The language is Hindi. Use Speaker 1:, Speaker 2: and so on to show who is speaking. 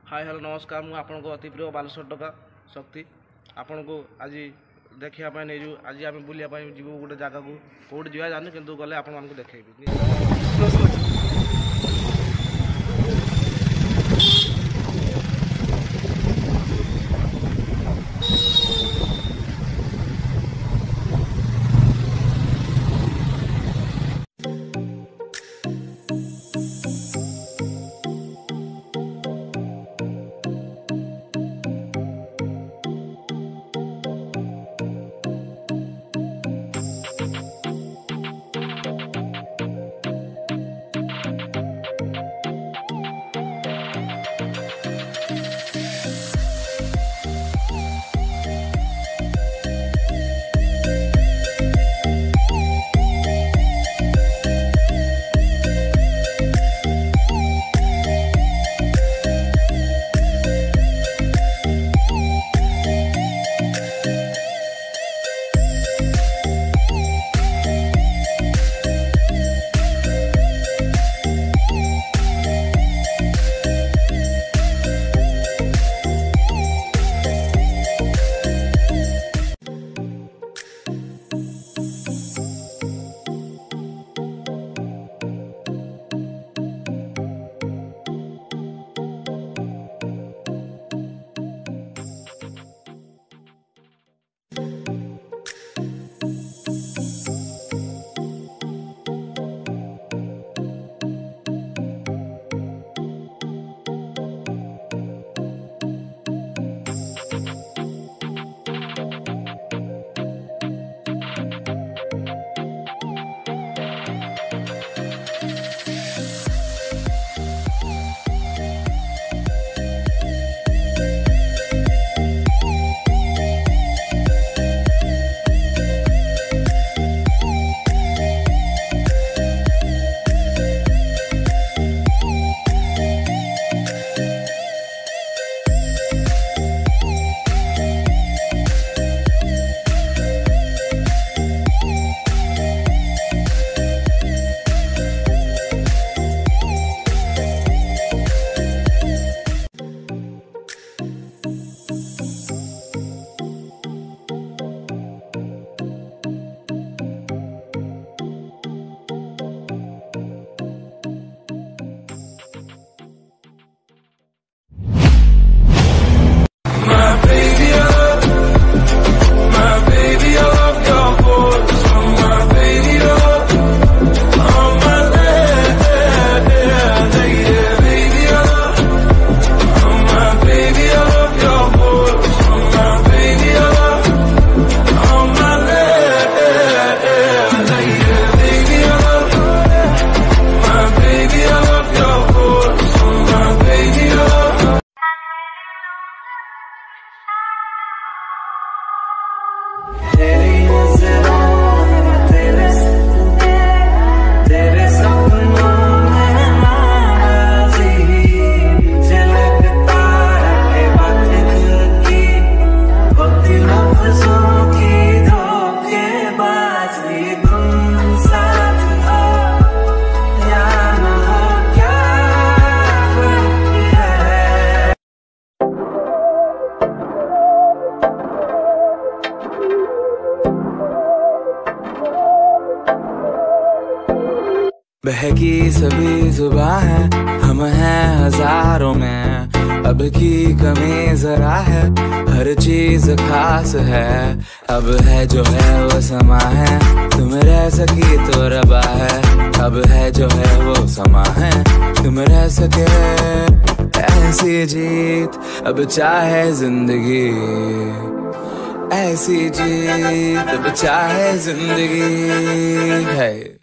Speaker 1: हाय हेलो नमस्कार मु आपन को अति प्रिय बालेश्वर टका शक्ति आपन को आज देखा नहीं आज आम बुलाया जीव गोटे जगह को कौट जा जानी कि गले आपण मानक देखेबी।
Speaker 2: बहकी सभी जुबां है, हम हैं हजारों में, अब की कमी जरा है, हर चीज खास है। अब है जो है वो समा है, तुम रह सकी तो रबा है। अब है जो है वो समा है, तुम रह सके ऐसी जीत, अब चाहे जिंदगी ऐसी जीत, अब चाहे जिंदगी है।